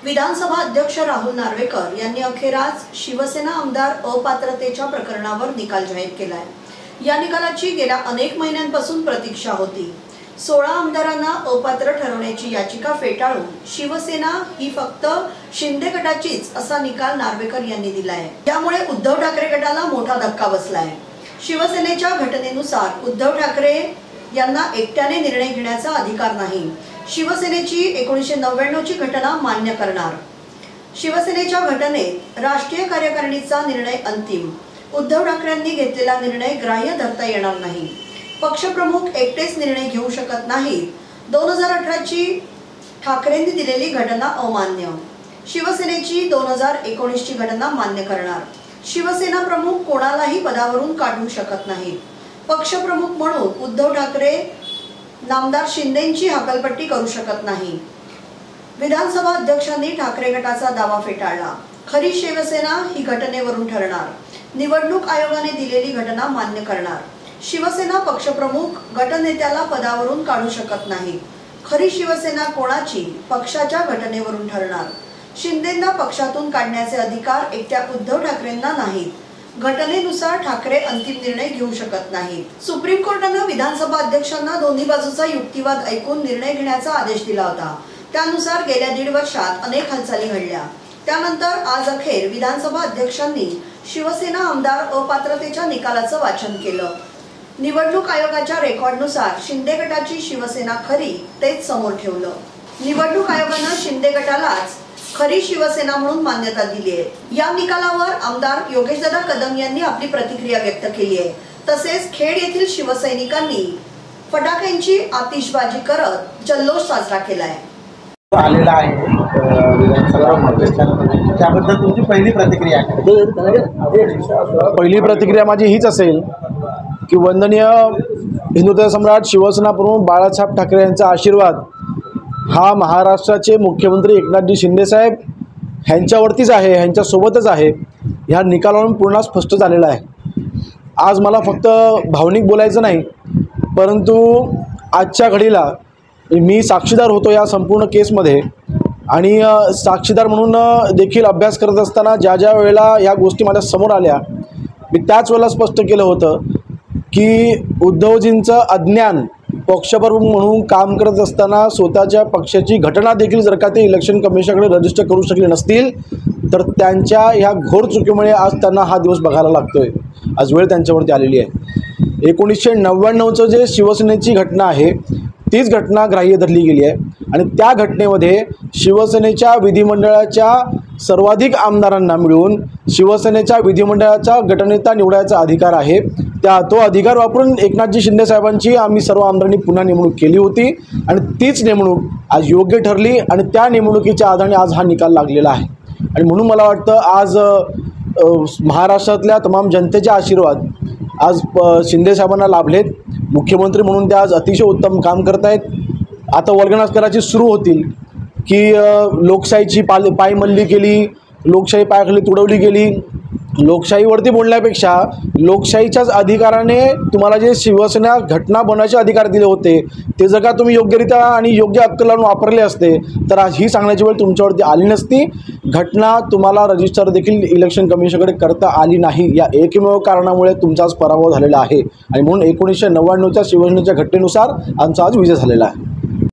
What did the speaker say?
विधानसभा अध्यक्ष राहुल नार्वेकर यांनी अखेर आज शिवसेना आमदार अपात्रतेच्या प्रकरणावर निकाल जाहीर केलाय। या निकालाची गेल्या अनेक महिन्यांपासून प्रतीक्षा होती। 16 आमदारांना अपात्र ठरवण्याची याचिका फेटाळून शिवसेना ही फक्त शिंदे गटाचीच असा निकाल नार्वेकर यांनी दिलाय। त्यामुळे उद्धव ठाकरे गटाला मोठा धक्का बसलाय। शिवसेनेच्या घटनेनुसार उद्धव ठाकरे यांना एकट्याने निर्णय घेण्याचा अधिकार नाही। शिवसेनेची 1999 ची घटना मान्य करणार। शिवसेनेच्या घटनेत राष्ट्रीय कार्यकारिणीचा निर्णय अंतिम। उद्धव ठाकरेंनी घेतलेला निर्णय ग्राह्य धरता येणार नाही। पक्षप्रमुख एकटेच निर्णय घेऊ शकत नाहीत। 2018 ची ठाकरेंनी दिलेली घटना अमान्य। शिवसेनेची 2019 ची घटना मान्य करणार। शिवसेना प्रमुख कोणालाही पदावरून काढू शकत नाहीत। पक्षप्रमुख म्हणून उद्धव ठाकरे नामदार शिंदेंची हकालपट्टी करू शकत नाही। विधानसभा अध्यक्षांनी ठाकरे गटाचा दावा फेटाळला। खरी शिवसेना ही घटनेवरून ठरणार। निवडणूक आयोगाने दिलेली घटना मान्य करणार। शिवसेना पक्षप्रमुख गटनेत्याला पदावरून काढू शकत नाही। खरी शिवसेना कोणाची पक्षाच्या घटनेवरून ठरणार। शिंदेंना पक्षातून काढण्याचे अधिकार एकट्या उद्धव ठाकरेंना नाहीत। घटनेनुसार ठाकरे अंतिम निर्णय घेऊ शकत नाहीत। सुप्रीम कोर्टाने विधानसभा अध्यक्षांना दोन्ही बाजूचा युक्तिवाद ऐकून निर्णय घेण्याचा आदेश दिला होता। त्यानुसार गेल्या 1.5 वर्षात अनेक हालचाली घडल्या। त्यानंतर आज अखेर विधानसभा अध्यक्षांनी शिवसेना आमदार अपात्रतेच्या निकालाचं वाचन केलं। निवडणूक आयोगाच्या रेकॉर्डनुसार शिंदे गटाची शिवसेना खरी तेच समोर ठेवलं। निवडणूक आयोगाने शिंदे गटालाच खरी शिवसेना म्हणून मान्यता दिली आहे। या निकालावर आमदार योगेशदादा कदम यांनी आपली प्रतिक्रिया व्यक्त केली आहे। तसेच खेड येथील शिवसैनिकांनी फटाक्यांची आतिषबाजी करत जल्लोष साजरा केलाय। आलेला आहे त्याबद्दल तुमची पहिली प्रतिक्रिया काय? पहिली प्रतिक्रिया माझी हीच असेल की वंदनीय हिंदुत्व सम्राट शिवसेना प्रमुख बाळासाहेब ठाकरे यांचा आशीर्वाद हा महाराष्ट्राचे मुख्यमंत्री एकनाथजी शिंदे साहेब ह्यांच्यावरतीच आहे, ह्यांच्यासोबतच आहे। ह्या निकालावरून पूर्ण स्पष्ट झालेला आहे। आज मला फक्त भावनिक बोलायचं नाही, परंतु आजच्या घडीला मी साक्षीदार होतो या संपूर्ण केसमध्ये आणि साक्षीदार म्हणून देखील अभ्यास करत असताना ज्या ज्या वेळेला या गोष्टी माझ्या समोर आल्या मी त्याच वेळेला स्पष्ट केलं होतं की उद्धवजींचं अज्ञान पक्षप्रमुख म्हणून काम करत असताना स्वतःच्या पक्षाची घटना देखील जर का ते इलेक्शन कमिशनकडे रजिस्टर करू शकले नसतील तर त्यांच्या ह्या घोर चुकीमुळे आज त्यांना हा दिवस बघायला लागतोय। आज वेळ त्यांच्यावरती आलेली आहे। 1999चं जे शिवसेनेची घटना आहे तीच घटना ग्राह्य धरली गेली आहे आणि त्या घटनेमध्ये शिवसेनेच्या विधिमंडळाच्या सर्वाधिक आमदारांना मिळून शिवसेनेच्या विधिमंडळाचा गटनेता निवडायचा अधिकार आहे। तो अधिकार वापरून एकनाथजी शिंदे साहेबांची आम्ही सर्व आमदारांनी पुन्हा नेमणूक केली होती आणि तीच नेमणूक आज योग्य ठरली आणि त्या नेमणुकीच्या आधारे आज हा निकाल लागलेला आहे। आणि म्हणून मला वाटतं आज महाराष्ट्रातल्या तमाम जनतेचे आशीर्वाद आज शिंदे साहेबांना लाभलेत। मुख्यमंत्री म्हणून ते आज अतिशय उत्तम काम करत आहेत। आता वर्गणास्कराची सुरू होतील की लोकशाहीची पायमल्ली केली, लोकशाही पायाखाली तुडवली गेली। लोकशाहीवरती बोलण्यापेक्षा लोकशाहीच्याच अधिकाराने तुम्हाला जे शिवसेना घटना बनवायचे अधिकार दिले होते ते जर का तुम्ही योग्यरित्या आणि योग्य अक्कल लावून वापरले असते तर आज ही सांगण्याची वेळ तुमच्यावरती आली नसती। घटना तुम्हाला रजिस्टर देखील इलेक्शन कमिशनकडे करता आली नाही। या एकमेव कारणामुळे तुमचा आज पराभव झालेला आहे आणि म्हणून 1999च्या शिवसेनेच्या घटनेनुसार आमचा आज विजय झालेला आहे।